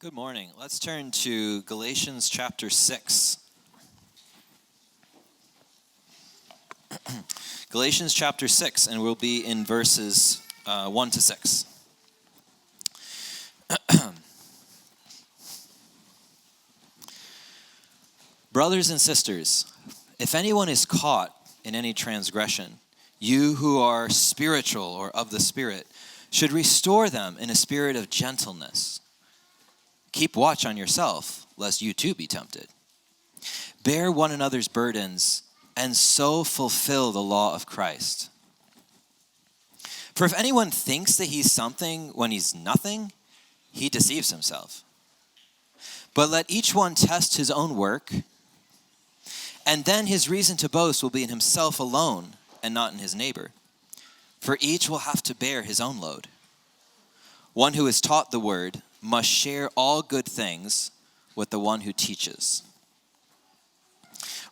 Good morning. Let's turn to Galatians chapter 6. Galatians chapter 6, and we'll be in verses 1 to 6. Brothers and sisters, if anyone is caught in any transgression, you who are spiritual or of the Spirit should restore them in a spirit of gentleness. Keep watch on yourself, lest you too be tempted. Bear one another's burdens, and so fulfill the law of Christ. For if anyone thinks that he's something when he's nothing, he deceives himself. But let each one test his own work, and then his reason to boast will be in himself alone and not in his neighbor. For each will have to bear his own load. One who is taught the word must share all good things with the one who teaches.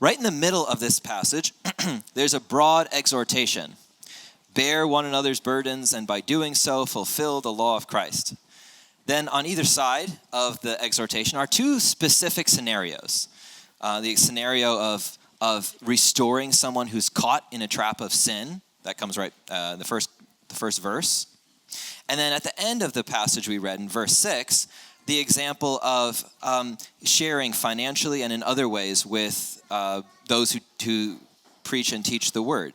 Right in the middle of this passage, there's a broad exhortation. Bear one another's burdens, and by doing so, fulfill the law of Christ. Then on either side of the exhortation are two specific scenarios. The scenario of restoring someone who's caught in a trap of sin. That comes right the first verse. And then at the end of the passage we read in verse 6, the example of sharing financially and in other ways with those who preach and teach the word.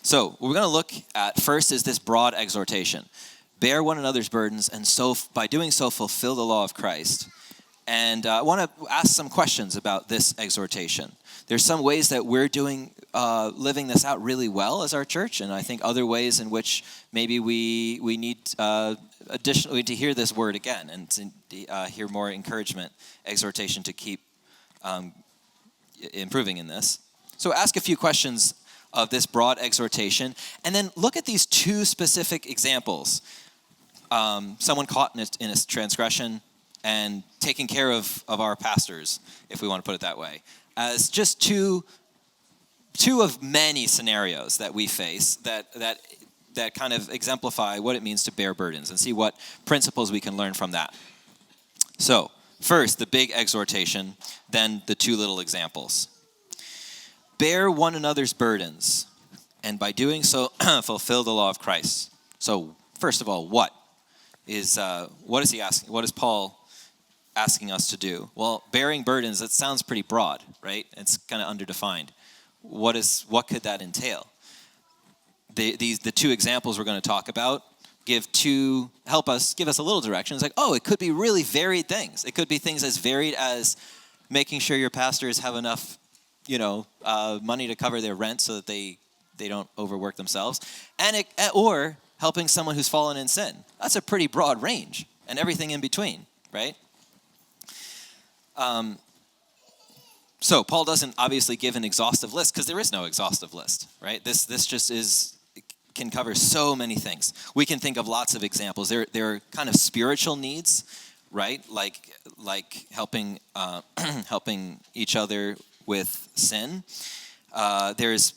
So what we're going to look at first is this broad exhortation. Bear one another's burdens, and so by doing so fulfill the law of Christ. And I want to ask some questions about this exhortation. There's some ways that we're living this out really well as our church, and I think other ways in which maybe we need additionally to hear this word again and to hear more encouragement, exhortation to keep improving in this. So ask a few questions of this broad exhortation, and then look at these two specific examples. Someone caught in a transgression, and taking care of our pastors, if we want to put it that way, as just two of many scenarios that we face that kind of exemplify what it means to bear burdens, and see what principles we can learn from that. So, first, the big exhortation, then the two little examples. Bear one another's burdens, and by doing so, fulfill the law of Christ. So, first of all, what is he asking? What is Paul asking us to do? Well, bearing burdens, that sounds pretty broad, right? It's kind of underdefined. What could that entail? The two examples we're going to talk about give us a little direction. It's like, it could be really varied things. It could be things as varied as making sure your pastors have enough, money to cover their rent so that they don't overwork themselves, or helping someone who's fallen in sin. That's a pretty broad range, and everything in between, right? So Paul doesn't obviously give an exhaustive list, because there is no exhaustive list, right? This just can cover so many things. We can think of lots of examples. There are kind of spiritual needs, right? Like helping each other with sin. There's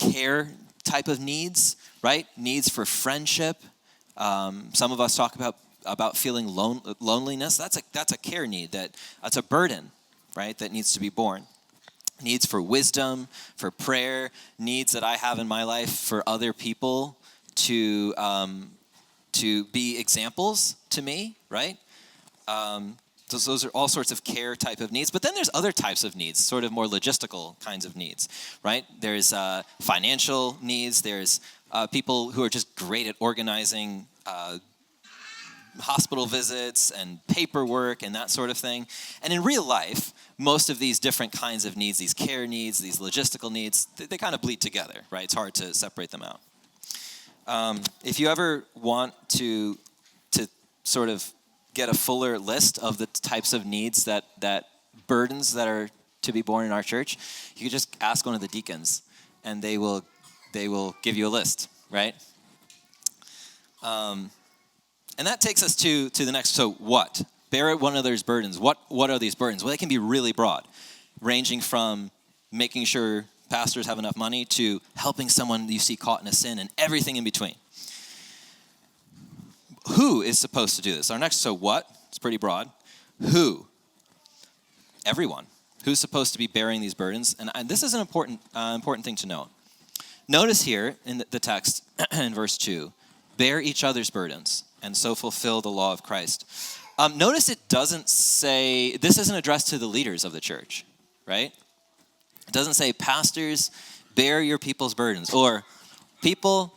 care type of needs, right? Needs for friendship. Some of us talk about feeling loneliness. That's a care need, that's a burden, right, that needs to be borne. Needs for wisdom, for prayer, needs that I have in my life for other people to be examples to me, right? Those are all sorts of care type of needs. But then there's other types of needs, sort of more logistical kinds of needs, right? There's financial needs. There's people who are just great at organizing hospital visits and paperwork and that sort of thing. And in real life, most of these different kinds of needs, these care needs, these logistical needs, they kind of bleed together, right? It's hard to separate them out. If you ever want to sort of get a fuller list of the types of needs that burdens that are to be borne in our church, you can just ask one of the deacons, and they will give you a list, right? And that takes us to the next. So what? Bear one another's burdens. What are these burdens? Well, they can be really broad, ranging from making sure pastors have enough money to helping someone you see caught in a sin and everything in between. Who is supposed to do this? Our next, so what? It's pretty broad. Who? Everyone. Who's supposed to be bearing these burdens? And this is an important thing to note. Notice here in the text in verse 2, bear each other's burdens and so fulfill the law of Christ. Notice it doesn't say, this isn't addressed to the leaders of the church, right? It doesn't say, pastors, bear your people's burdens, or people,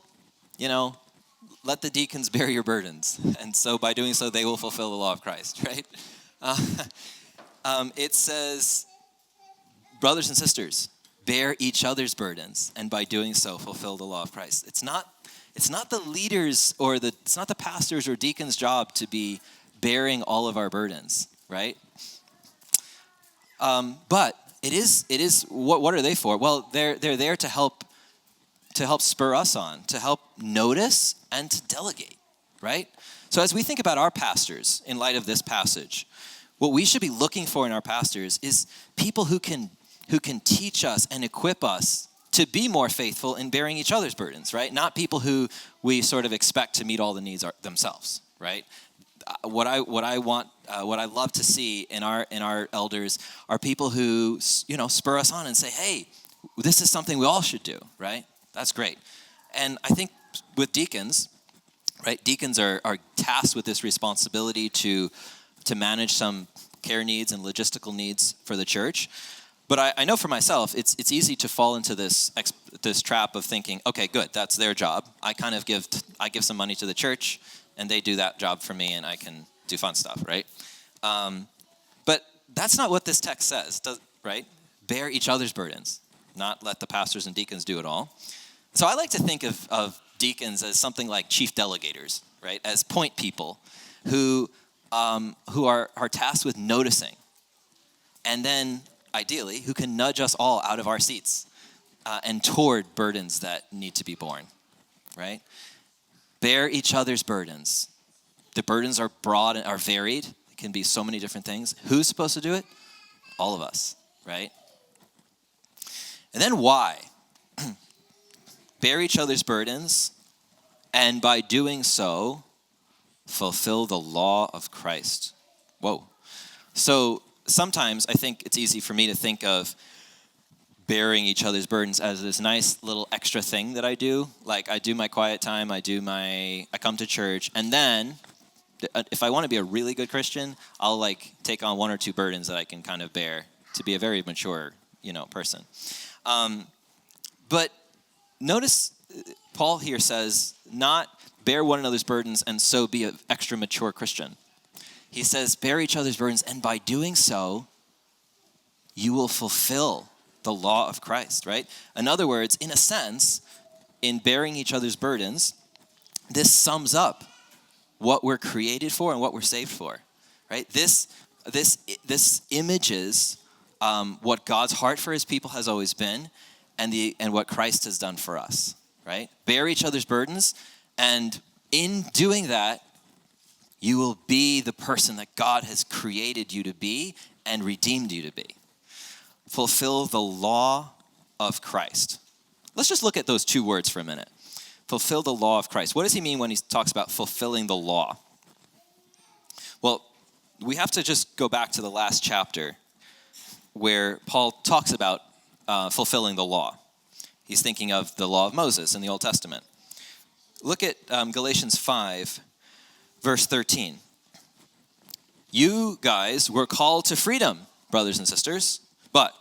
let the deacons bear your burdens, and so by doing so, they will fulfill the law of Christ, right? It says, brothers and sisters, bear each other's burdens, and by doing so, fulfill the law of Christ. It's not the leaders it's not the pastors or deacons' job to be bearing all of our burdens, right? But it is. What are they for? Well, they're there to help spur us on, to help notice and to delegate, right? So as we think about our pastors in light of this passage, what we should be looking for in our pastors is people who can teach us and equip us to be more faithful in bearing each other's burdens, right? Not people who we sort of expect to meet all the needs themselves, right? What I love to see in our elders are people who spur us on and say, hey, this is something we all should do, right? That's great. And I think with deacons, right? Deacons are tasked with this responsibility to manage some care needs and logistical needs for the church. But I know for myself, it's easy to fall into this trap of thinking, okay, good, that's their job. I give some money to the church, and they do that job for me, and I can do fun stuff, right? But that's not what this text says, right? Bear each other's burdens, not let the pastors and deacons do it all. So I like to think of deacons as something like chief delegators, right? As point people who are tasked with noticing, and then ideally who can nudge us all out of our seats and toward burdens that need to be borne, right? Bear each other's burdens. The burdens are broad and are varied. It can be so many different things. Who's supposed to do it? All of us, right? And then why? Bear each other's burdens, and by doing so, fulfill the law of Christ. Whoa. So sometimes I think it's easy for me to think of bearing each other's burdens as this nice little extra thing that I do. Like I do my quiet time, I come to church, and then if I want to be a really good Christian, I'll take on one or two burdens that I can kind of bear to be a very mature, person. But notice Paul here says not bear one another's burdens and so be an extra mature Christian. He says bear each other's burdens, and by doing so, you will fulfill the law of Christ, right? In other words, in a sense, in bearing each other's burdens, this sums up what we're created for and what we're saved for, right? This images what God's heart for his people has always been, and what Christ has done for us, right? Bear each other's burdens, and in doing that, you will be the person that God has created you to be and redeemed you to be. Fulfill the law of Christ. Let's just look at those two words for a minute. Fulfill the law of Christ. What does he mean when he talks about fulfilling the law? Well, we have to just go back to the last chapter where Paul talks about fulfilling the law. He's thinking of the law of Moses in the Old Testament. Look at Galatians 5, verse 13. You guys were called to freedom, brothers and sisters, but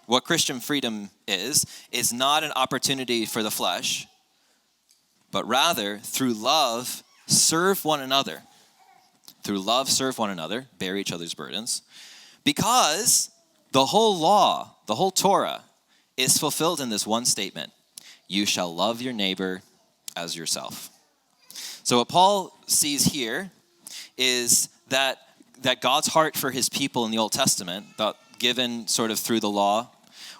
what Christian freedom is not an opportunity for the flesh, but rather through love, serve one another. Through love, serve one another, bear each other's burdens, because the whole law, the whole Torah, is fulfilled in this one statement: you shall love your neighbor as yourself. So what Paul sees here is that God's heart for his people in the Old Testament, given sort of through the law,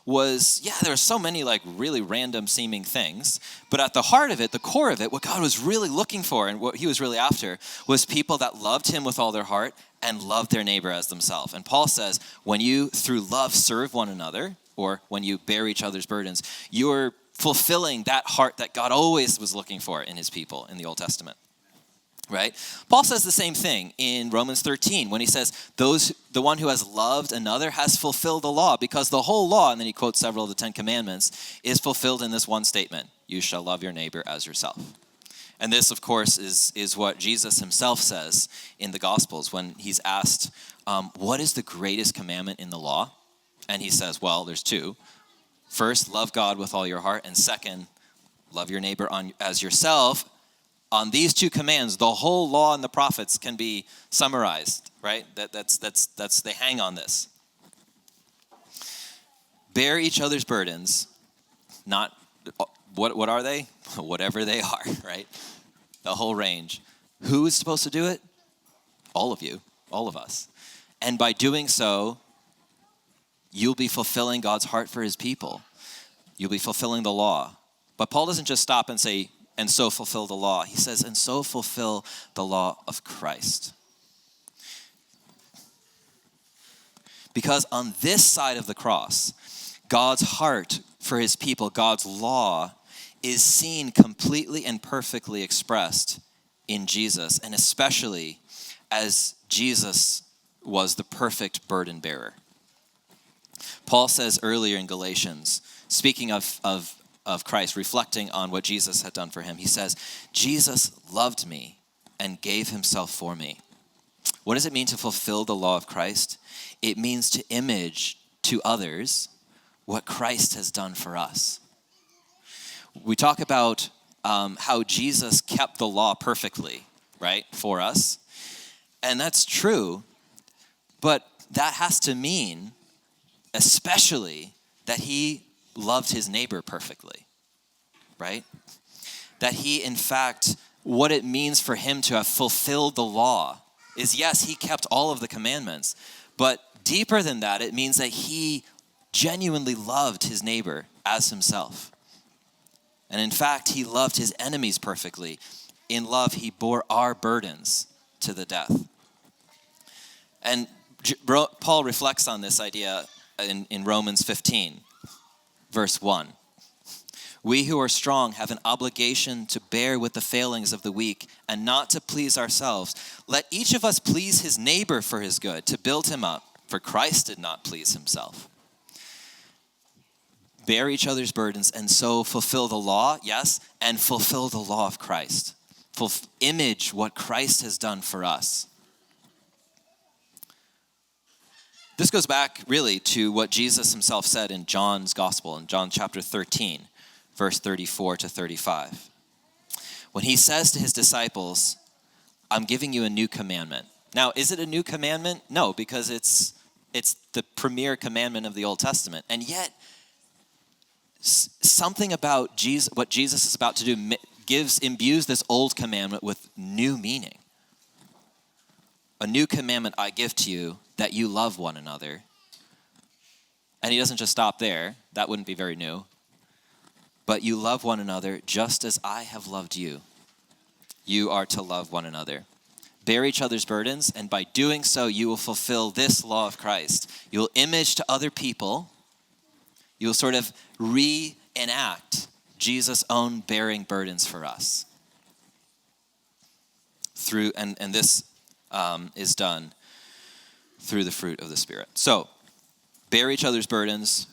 was, there were so many really random seeming things, but at the heart of it, the core of it, what God was really looking for and what he was really after was people that loved him with all their heart and loved their neighbor as themselves. And Paul says, when you through love serve one another, or when you bear each other's burdens, you're fulfilling that heart that God always was looking for in his people in the Old Testament. right? Paul says the same thing in Romans 13 when he says, the one who has loved another has fulfilled the law, because the whole law, and then he quotes several of the 10 Commandments, is fulfilled in this one statement: you shall love your neighbor as yourself. And this, of course, is what Jesus himself says in the Gospels when he's asked, what is the greatest commandment in the law? And he says, well, there's two. First, love God with all your heart. And second, love your neighbor as yourself. On these two commands, the whole law and the prophets can be summarized, right? That's they hang on this. Bear each other's burdens, not... What are they? Whatever they are, right? The whole range. Who is supposed to do it? All of you, all of us. And by doing so, you'll be fulfilling God's heart for his people. You'll be fulfilling the law. But Paul doesn't just stop and say, and so fulfill the law. He says, and so fulfill the law of Christ. Because on this side of the cross, God's heart for his people, God's law, is seen completely and perfectly expressed in Jesus, and especially as Jesus was the perfect burden bearer. Paul says earlier in Galatians, speaking of Christ, reflecting on what Jesus had done for him, he says, Jesus loved me and gave himself for me. What does it mean to fulfill the law of Christ? It means to image to others what Christ has done for us. We talk about how Jesus kept the law perfectly, right, for us. And that's true, but that has to mean especially that he loved his neighbor perfectly, right? That he, in fact, what it means for him to have fulfilled the law is, yes, he kept all of the commandments, but deeper than that, it means that he genuinely loved his neighbor as himself. And in fact, he loved his enemies perfectly. In love, he bore our burdens to the death. And Paul reflects on this idea in Romans 15, verse 1. We who are strong have an obligation to bear with the failings of the weak and not to please ourselves. Let each of us please his neighbor for his good, to build him up, for Christ did not please himself. Bear each other's burdens and so fulfill the law, yes, and fulfill the law of Christ. Image what Christ has done for us. This goes back really to what Jesus himself said in John's gospel, in John chapter 13, verse 34 to 35. When he says to his disciples, I'm giving you a new commandment. Now, is it a new commandment? No, because it's the premier commandment of the Old Testament. And yet, something about Jesus, what Jesus is about to do, imbues this old commandment with new meaning. A new commandment I give to you, that you love one another. And he doesn't just stop there. That wouldn't be very new. But you love one another just as I have loved you. You are to love one another. Bear each other's burdens, and by doing so, you will fulfill this law of Christ. You will image to other people. You will sort of reenact Jesus' own bearing burdens for us. And this is done through the fruit of the Spirit. So, bear each other's burdens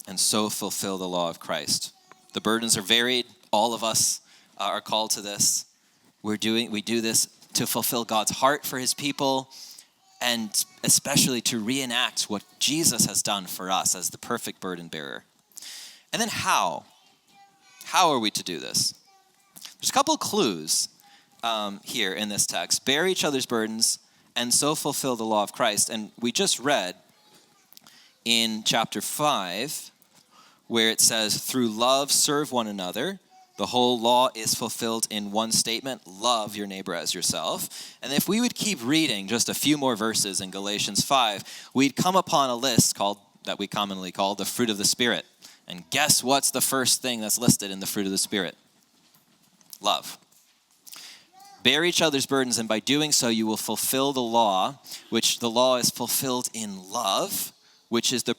and so fulfill the law of Christ. The burdens are varied. All of us are called to this. We do this to fulfill God's heart for his people, and especially to reenact what Jesus has done for us as the perfect burden bearer. And then how? How are we to do this? There's a couple of clues here in this text. Bear each other's burdens and so fulfill the law of Christ. And we just read in chapter 5 where it says, through love serve one another. The whole law is fulfilled in one statement: love your neighbor as yourself. And if we would keep reading just a few more verses in Galatians 5, we'd come upon a list that we commonly call the fruit of the Spirit. And guess what's the first thing that's listed in the fruit of the Spirit? Love. Bear each other's burdens, and by doing so you will fulfill the law, which the law is fulfilled in love, which is the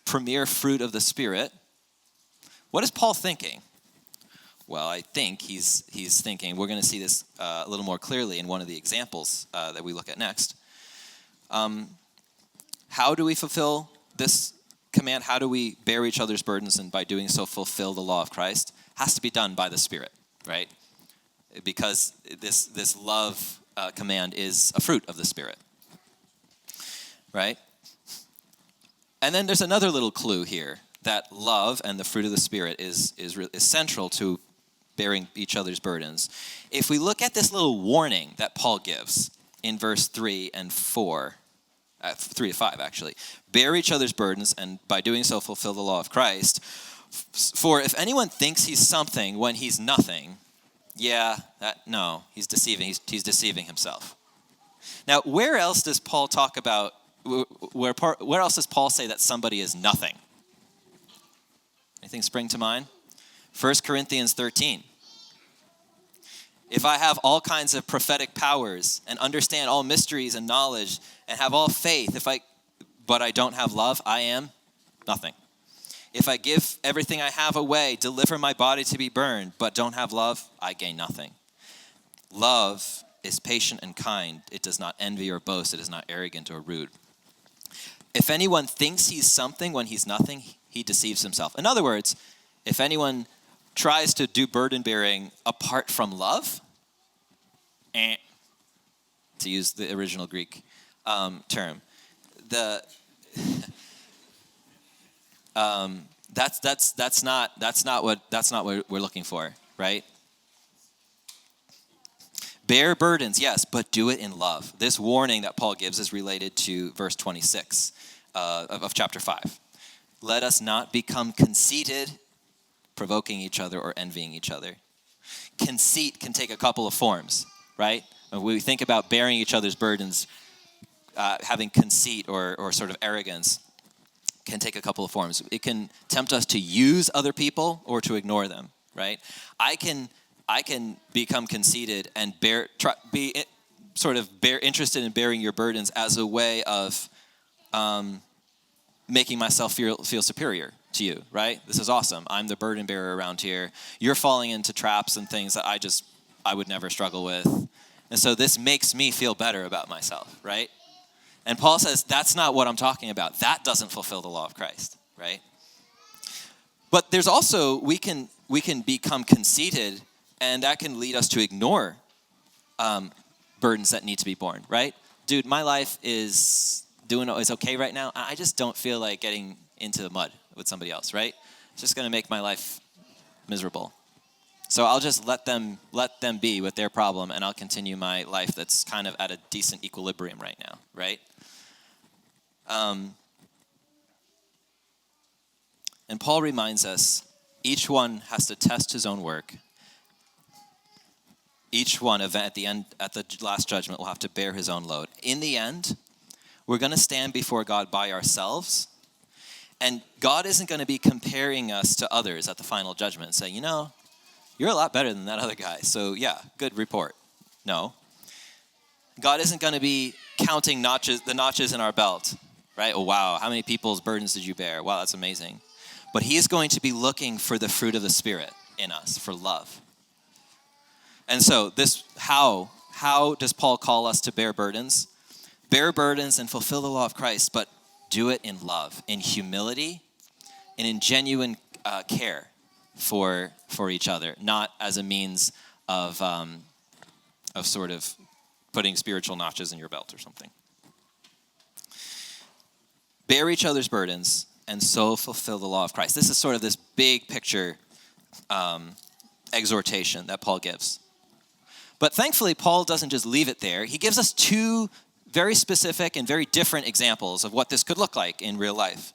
premier fruit of the Spirit. What is Paul thinking? Well, I think he's thinking, we're going to see this a little more clearly in one of the examples that we look at next. How do we fulfill this command? How do we bear each other's burdens and by doing so fulfill the law of Christ? Has to be done by the Spirit, right? Because this love command is a fruit of the Spirit, right? And then there's another little clue here, that love and the fruit of the Spirit is central to bearing each other's burdens. If we look at this little warning that Paul gives in verse 3 and 4, 3 to 5 actually, bear each other's burdens and by doing so fulfill the law of Christ. For if anyone thinks he's something when he's nothing, he's deceiving. He's deceiving himself. Now, where else does Paul talk about? Where else does Paul say that somebody is nothing? Anything spring to mind? 1 Corinthians 13. If I have all kinds of prophetic powers and understand all mysteries and knowledge and have all faith, but I don't have love, I am nothing. If I give everything I have away, deliver my body to be burned, but don't have love, I gain nothing. Love is patient and kind. It does not envy or boast. It is not arrogant or rude. If anyone thinks he's something when he's nothing, he deceives himself. In other words, if anyone tries to do burden bearing apart from love, to use the original Greek term, that's not what we're looking for, right? Bear burdens, yes, but do it in love. This warning that Paul gives is related to verse 26 of chapter 5. Let us not become conceited, provoking each other or envying each other. Conceit can take a couple of forms, right? When we think about bearing each other's burdens, having conceit or sort of arrogance can take a couple of forms. It can tempt us to use other people or to ignore them, right? I can become conceited and be interested in bearing your burdens as a way of making myself feel superior to you, right? This is awesome. I'm the burden bearer around here. You're falling into traps and things that I would never struggle with. And so this makes me feel better about myself, right? And Paul says, that's not what I'm talking about. That doesn't fulfill the law of Christ, right? But there's also, we can become conceited, and that can lead us to ignore burdens that need to be borne, right? Dude, my life is okay right now. I just don't feel like getting into the mud with somebody else, right? It's just going to make my life miserable. So I'll just let them be with their problem, and I'll continue my life that's kind of at a decent equilibrium right now, right? And Paul reminds us, each one has to test his own work. Each one at the last judgment will have to bear his own load. In the end, we're going to stand before God by ourselves, and God isn't going to be comparing us to others at the final judgment and say, you're a lot better than that other guy, so yeah, good report. No. God isn't going to be counting the notches in our belt, right? Oh, wow, how many people's burdens did you bear? Wow, that's amazing. But he is going to be looking for the fruit of the Spirit in us, for love. And so how does Paul call us to bear burdens? Bear burdens and fulfill the law of Christ, but do it in love, in humility, and in genuine care for each other, not as a means of sort of putting spiritual notches in your belt or something. Bear each other's burdens and so fulfill the law of Christ. This is sort of this big picture exhortation that Paul gives. But thankfully, Paul doesn't just leave it there. He gives us two very specific and very different examples of what this could look like in real life.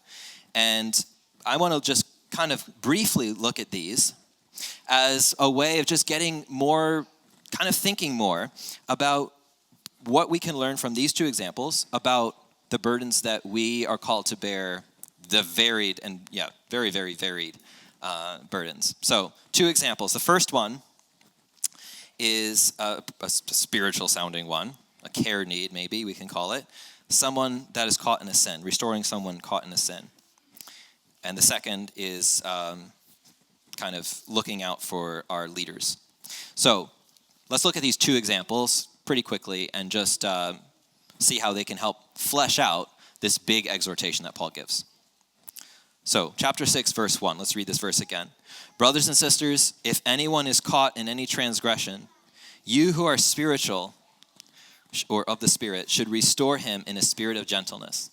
And I want to just kind of briefly look at these as a way of just getting more, kind of thinking more about what we can learn from these two examples about the burdens that we are called to bear, the varied and, very, very varied burdens. So, two examples. The first one is a spiritual sounding one, a care need maybe we can call it. Someone that is caught in a sin, restoring someone caught in a sin. And the second is kind kind of looking out for our leaders. So let's look at these two examples pretty quickly and just see how they can help flesh out this big exhortation that Paul gives. So chapter 6, verse 1. Let's read this verse again. Brothers and sisters, if anyone is caught in any transgression, you who are spiritual or of the Spirit should restore him in a spirit of gentleness.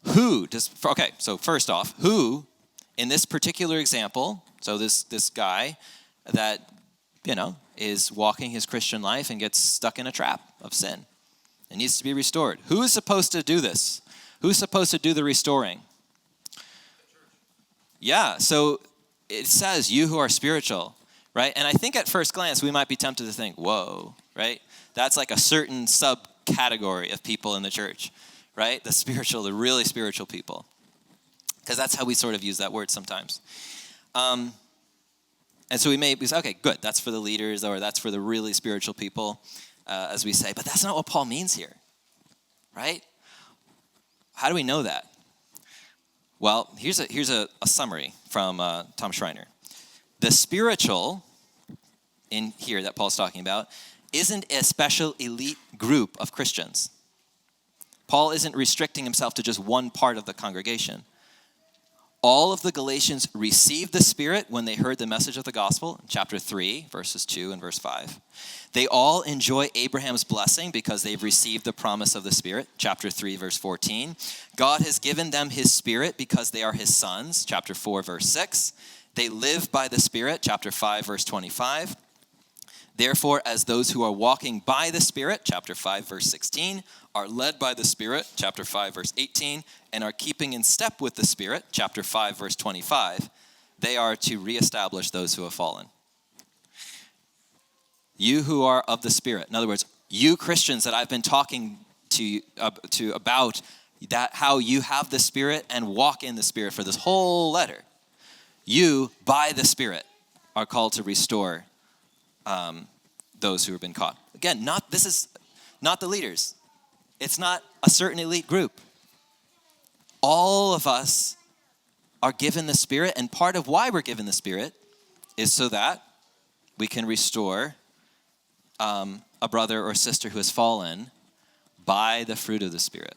So first off, who in this particular example, so this guy that, is walking his Christian life and gets stuck in a trap of sin and needs to be restored. Who is supposed to do this? Who's supposed to do the restoring? Yeah, so it says you who are spiritual, right? And I think at first glance we might be tempted to think, whoa, right? That's like a certain subcategory of people in the church, right? The really spiritual people. Because that's how we sort of use that word sometimes. And so we say, okay, good, that's for the leaders or that's for the really spiritual people, as we say. But that's not what Paul means here, right? How do we know that? Well, here's a summary from Tom Schreiner. The spiritual in here that Paul's talking about isn't a special elite group of Christians. Paul isn't restricting himself to just one part of the congregation. All of the Galatians received the Spirit when they heard the message of the gospel, chapter 3, verses 2 and verse 5. They all enjoy Abraham's blessing because they've received the promise of the Spirit, chapter 3, verse 14. God has given them his Spirit because they are his sons, chapter 4, verse 6. They live by the Spirit, chapter 5, verse 25. Therefore, as those who are walking by the Spirit, chapter 5, verse 16, are led by the Spirit, chapter 5, verse 18, and are keeping in step with the Spirit, chapter 5, verse 25, they are to reestablish those who have fallen. You who are of the Spirit, in other words, you Christians that I've been talking to about that how you have the Spirit and walk in the Spirit for this whole letter, you, by the Spirit, are called to restore those who have been caught. Again, this is not the leaders. It's not a certain elite group. All of us are given the Spirit, and part of why we're given the Spirit is so that we can restore a brother or sister who has fallen by the fruit of the Spirit.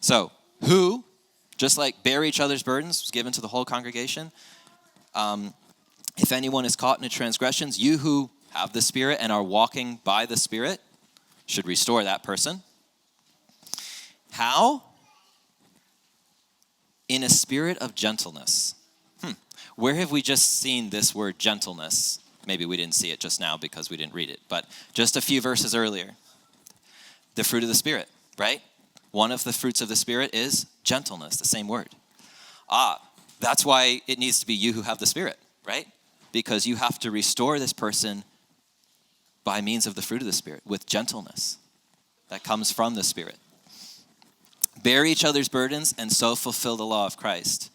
So, who, just like bear each other's burdens, was given to the whole congregation. If anyone is caught in a transgressions, you who have the Spirit and are walking by the Spirit should restore that person. How? In a spirit of gentleness. Where have we just seen this word gentleness? Maybe we didn't see it just now because we didn't read it, but just a few verses earlier. The fruit of the Spirit, right? One of the fruits of the Spirit is gentleness, the same word. That's why it needs to be you who have the Spirit, right? Because you have to restore this person by means of the fruit of the Spirit with gentleness that comes from the Spirit. Bear each other's burdens and so fulfill the law of Christ.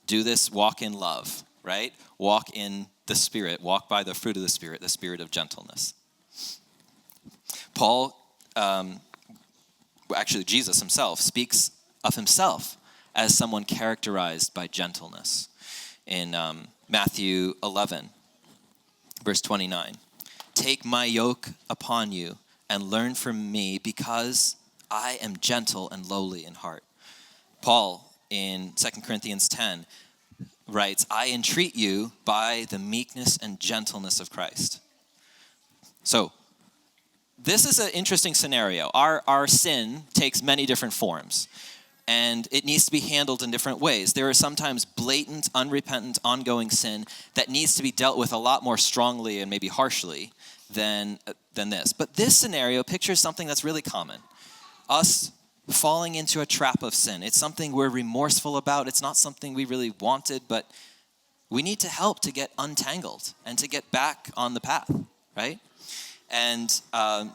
Do this, walk in love, right? Walk in the Spirit, walk by the fruit of the Spirit of gentleness. Paul, actually Jesus himself, speaks of himself as someone characterized by gentleness. In Matthew 11, verse 29, take my yoke upon you and learn from me because I am gentle and lowly in heart. Paul in 2 Corinthians 10 writes, I entreat you by the meekness and gentleness of Christ. So, this is an interesting scenario. Our sin takes many different forms, and it needs to be handled in different ways. There are sometimes blatant, unrepentant, ongoing sin that needs to be dealt with a lot more strongly and maybe harshly than this. But this scenario pictures something that's really common. Us falling into a trap of sin. It's something we're remorseful about. It's not something we really wanted, but we need to help to get untangled and to get back on the path, right? And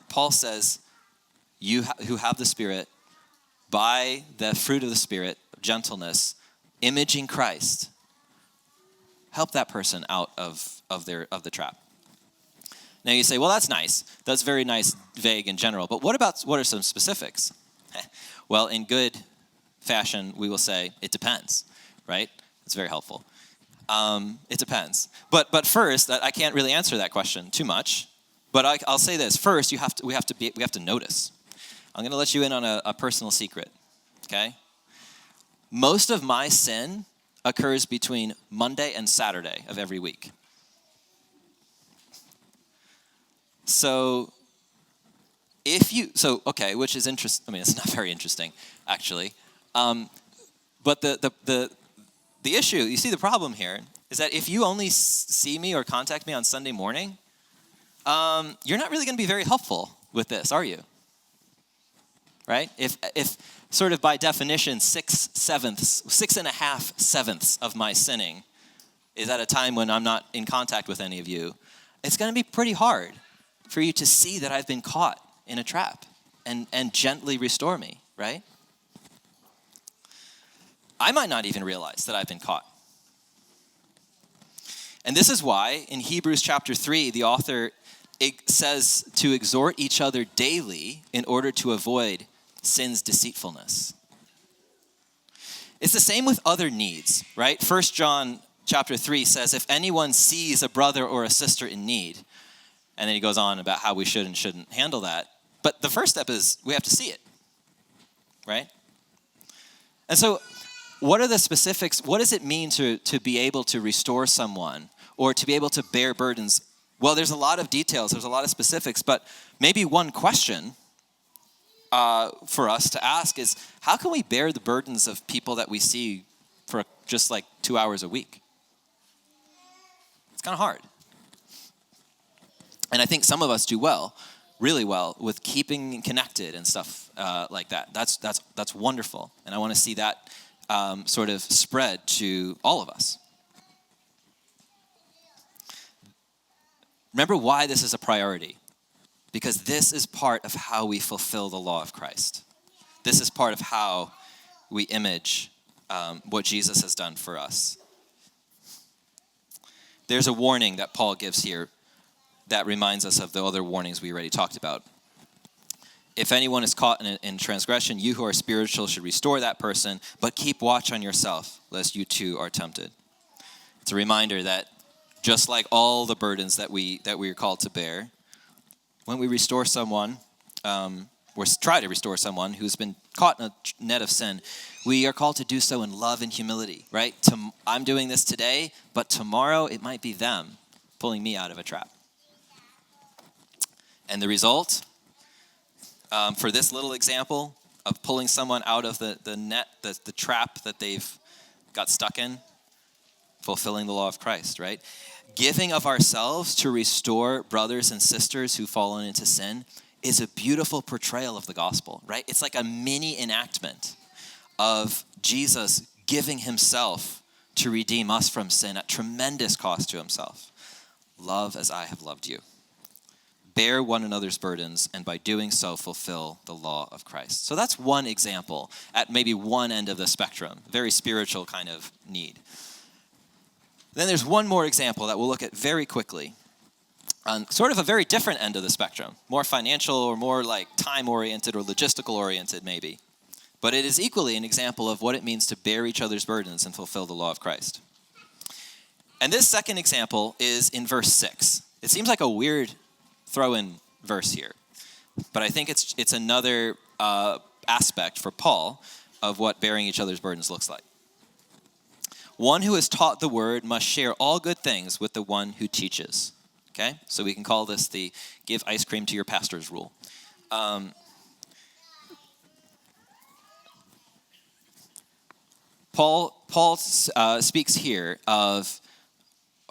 Paul says, you who have the Spirit, by the fruit of the Spirit, gentleness, imaging Christ, help that person out of the trap. Now you say, well, that's nice. That's very nice, vague and general. But what are some specifics? Well, in good fashion, we will say it depends, right? It's very helpful. It depends. But first, I can't really answer that question too much. But I'll say this. First, we have to notice. I'm going to let you in on a personal secret, okay? Most of my sin occurs between Monday and Saturday of every week. So which is interesting. I mean, it's not very interesting, actually. But the issue, you see the problem here, is that if you only see me or contact me on Sunday morning, you're not really going to be very helpful with this, are you? Right? If sort of by definition, 6.5 sevenths of my sinning is at a time when I'm not in contact with any of you, it's going to be pretty hard for you to see that I've been caught in a trap and gently restore me, right? I might not even realize that I've been caught. And this is why in Hebrews chapter 3, the author says to exhort each other daily in order to avoid sin's deceitfulness. It's the same with other needs, right? 1 John chapter 3 says, if anyone sees a brother or a sister in need, and then he goes on about how we should and shouldn't handle that. But the first step is we have to see it, right? And so what are the specifics? What does it mean to be able to restore someone or to be able to bear burdens? Well, there's a lot of details. There's a lot of specifics. But maybe one question for us to ask is, how can we bear the burdens of people that we see for just like 2 hours a week? It's kind of hard. And I think some of us do really well, with keeping connected and stuff like that. That's wonderful. And I want to see that sort of spread to all of us. Remember why this is a priority. Because this is part of how we fulfill the law of Christ. This is part of how we image what Jesus has done for us. There's a warning that Paul gives here that reminds us of the other warnings we already talked about. If anyone is caught in transgression, you who are spiritual should restore that person, but keep watch on yourself, lest you too are tempted. It's a reminder that just like all the burdens that we are called to bear, when we restore someone, or try to restore someone who's been caught in a net of sin, we are called to do so in love and humility, right? I'm doing this today, but tomorrow it might be them pulling me out of a trap. And the result, for this little example of pulling someone out of the net, the trap that they've got stuck in, fulfilling the law of Christ, right? Giving of ourselves to restore brothers and sisters who've fallen into sin is a beautiful portrayal of the gospel, right? It's like a mini enactment of Jesus giving himself to redeem us from sin at tremendous cost to himself. Love as I have loved you. Bear one another's burdens, and by doing so, fulfill the law of Christ. So that's one example at maybe one end of the spectrum, very spiritual kind of need. Then there's one more example that we'll look at very quickly on sort of a very different end of the spectrum, more financial or more like time-oriented or logistical-oriented maybe. But it is equally an example of what it means to bear each other's burdens and fulfill the law of Christ. And this second example is in verse 6. It seems like a weird throw-in verse here, but I think it's another aspect for Paul of what bearing each other's burdens looks like. One who is taught the word must share all good things with the one who teaches. Okay? So we can call this the give ice cream to your pastor's rule. Paul speaks here of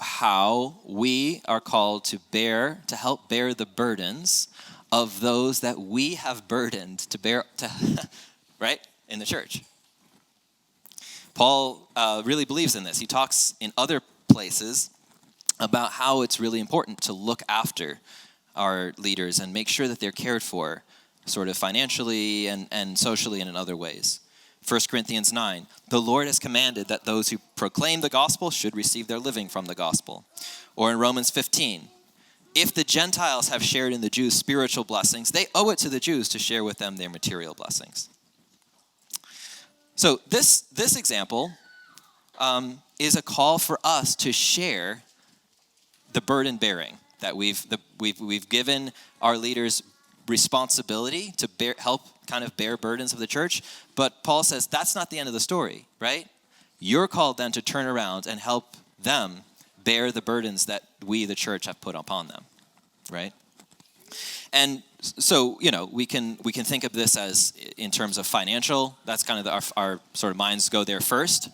how we are called to help bear the burdens of those that we have burdened to bear, right, in the church. Paul really believes in this. He talks in other places about how it's really important to look after our leaders and make sure that they're cared for sort of financially and socially and in other ways. 1 Corinthians 9, the Lord has commanded that those who proclaim the gospel should receive their living from the gospel. Or in Romans 15, if the Gentiles have shared in the Jews' spiritual blessings, they owe it to the Jews to share with them their material blessings. So this example is a call for us to share the burden bearing that we've given our leaders responsibility to help kind of bear burdens of the church. But Paul says that's not the end of the story, right? You're called then to turn around and help them bear the burdens that we, the church, have put upon them, right? And so, we can think of this as in terms of financial. That's kind of our sort of minds go there first,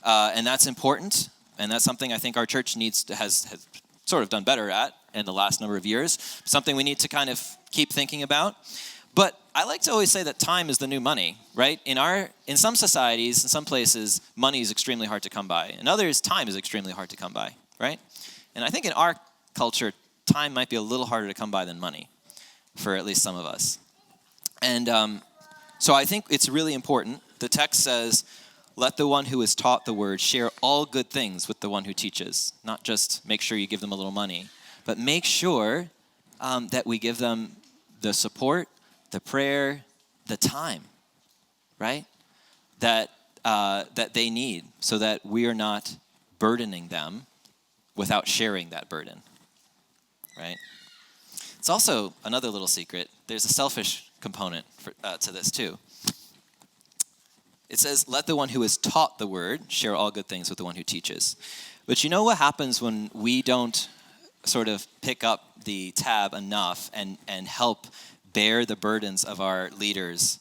and that's important, and that's something I think our church has sort of done better at in the last number of years. Something we need to kind of keep thinking about. But I like to always say that time is the new money, right? In some societies, in some places, money is extremely hard to come by. In others, time is extremely hard to come by, right? And I think in our culture, time might be a little harder to come by than money, for at least some of us. And so I think it's really important. The text says, let the one who is taught the word share all good things with the one who teaches. Not just make sure you give them a little money, but make sure that we give them the support, the prayer, the time, right? That they need, so that we are not burdening them without sharing that burden, right? It's also another little secret. There's a selfish component to this too. It says, let the one who is taught the word share all good things with the one who teaches. But you know what happens when we don't sort of pick up the tab enough and help bear the burdens of our leaders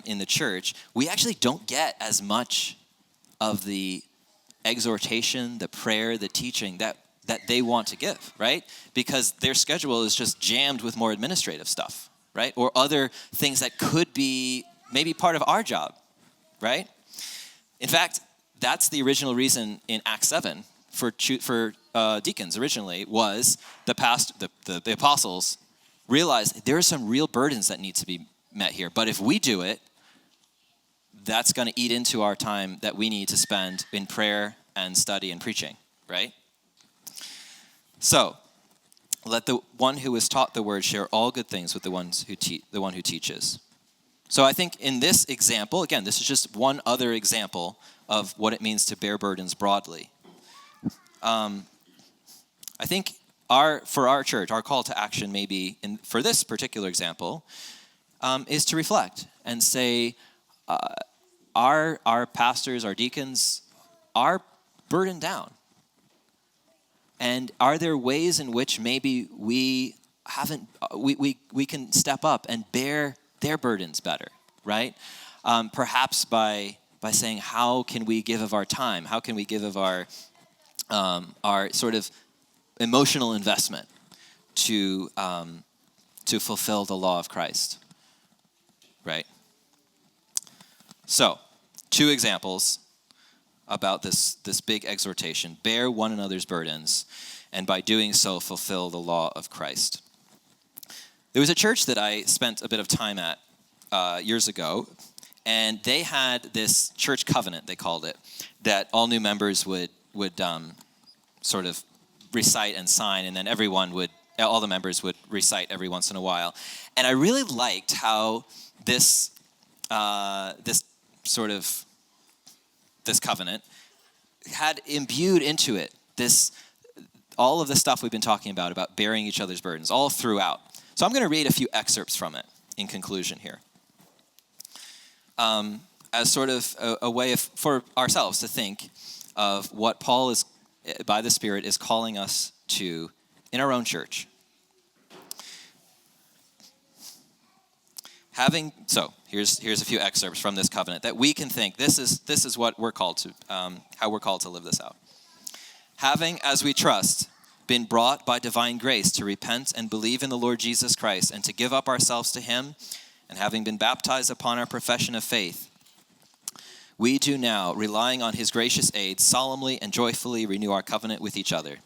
in the church? We actually don't get as much of the exhortation, the prayer, the teaching that they want to give, right? Because their schedule is just jammed with more administrative stuff, right? Or other things that could be maybe part of our job, right? In fact, that's the original reason in Acts 7 for deacons originally was the apostles realized there are some real burdens that need to be met here. But if we do it, that's going to eat into our time that we need to spend in prayer and study and preaching, right? So, let the one who is taught the word share all good things with the one who teaches. So I think in this example, again, this is just one other example of what it means to bear burdens broadly. I think for our church, our call to action maybe, for this particular example, is to reflect and say, our pastors, our deacons are burdened down. And are there ways in which maybe we can step up and bear their burdens better, right? Perhaps by saying, how can we give of our time? How can we give of our sort of emotional investment to fulfill the law of Christ, right? So, 2 examples about this big exhortation: bear one another's burdens, and by doing so, fulfill the law of Christ. There was a church that I spent a bit of time at years ago, and they had this church covenant, they called it, that all new members would sort of recite and sign, and then all the members would recite every once in a while. And I really liked how this covenant had imbued into it all of the stuff we've been talking about bearing each other's burdens, all throughout. So I'm going to read a few excerpts from it in conclusion here, as sort of a way for ourselves to think of what Paul is, by the Spirit, is calling us to in our own church. Here's a few excerpts from this covenant that we can think this is what we're called to, how we're called to live this out. Having, as we trust, been brought by divine grace to repent and believe in the Lord Jesus Christ and to give up ourselves to him, and having been baptized upon our profession of faith, we do now, relying on his gracious aid, solemnly and joyfully renew our covenant with each other.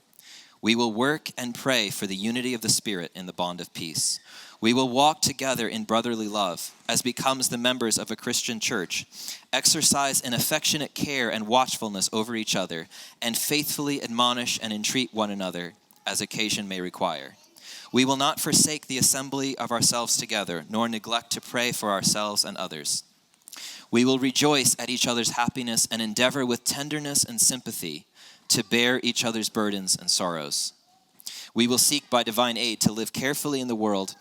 We will work and pray for the unity of the Spirit in the bond of peace. We will walk together in brotherly love, as becomes the members of a Christian church, exercise an affectionate care and watchfulness over each other, and faithfully admonish and entreat one another, as occasion may require. We will not forsake the assembly of ourselves together, nor neglect to pray for ourselves and others. We will rejoice at each other's happiness and endeavor with tenderness and sympathy to bear each other's burdens and sorrows. We will seek by divine aid to live carefully in the world,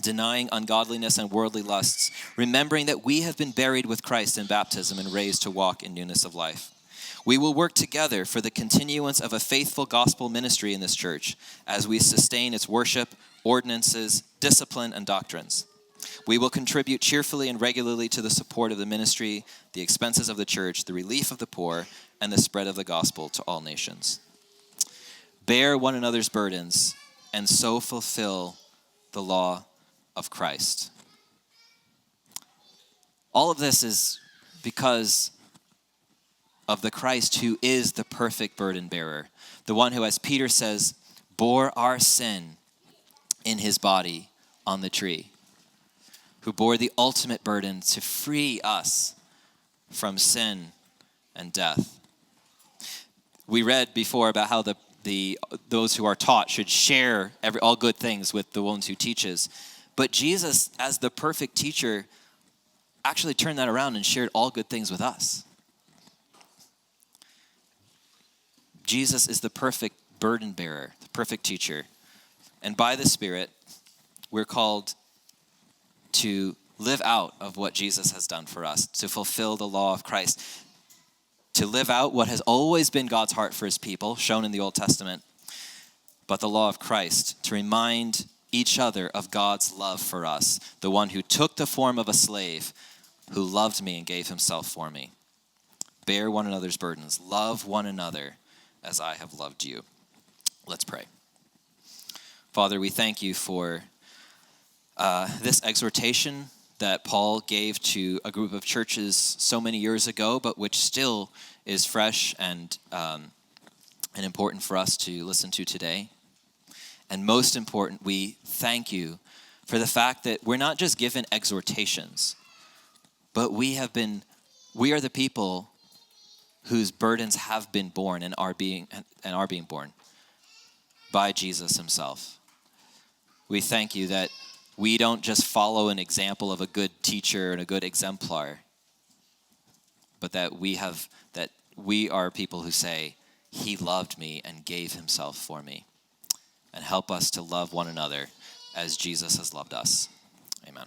denying ungodliness and worldly lusts, remembering that we have been buried with Christ in baptism and raised to walk in newness of life. We will work together for the continuance of a faithful gospel ministry in this church as we sustain its worship, ordinances, discipline, and doctrines. We will contribute cheerfully and regularly to the support of the ministry, the expenses of the church, the relief of the poor, and the spread of the gospel to all nations. Bear one another's burdens and so fulfill the law of Christ. All of this is because of the Christ who is the perfect burden bearer, the one who, as Peter says, bore our sin in his body on the tree, who bore the ultimate burden to free us from sin and death. We read before about how those who are taught should share all good things with the ones who teaches. But Jesus, as the perfect teacher, actually turned that around and shared all good things with us. Jesus is the perfect burden bearer, the perfect teacher. And by the Spirit, we're called to live out of what Jesus has done for us, to fulfill the law of Christ, to live out what has always been God's heart for his people, shown in the Old Testament, but the law of Christ, to remind each other of God's love for us, the one who took the form of a slave, who loved me and gave himself for me. Bear one another's burdens. Love one another as I have loved you. Let's pray. Father, we thank you for this exhortation that Paul gave to a group of churches so many years ago, but which still is fresh and important for us to listen to today. And most important, we thank you for the fact that we're not just given exhortations, but we are the people whose burdens have been borne and are being borne by Jesus himself. We thank you that we don't just follow an example of a good teacher and a good exemplar, but that we are people who say, he loved me and gave himself for me. And help us to love one another as Jesus has loved us. Amen.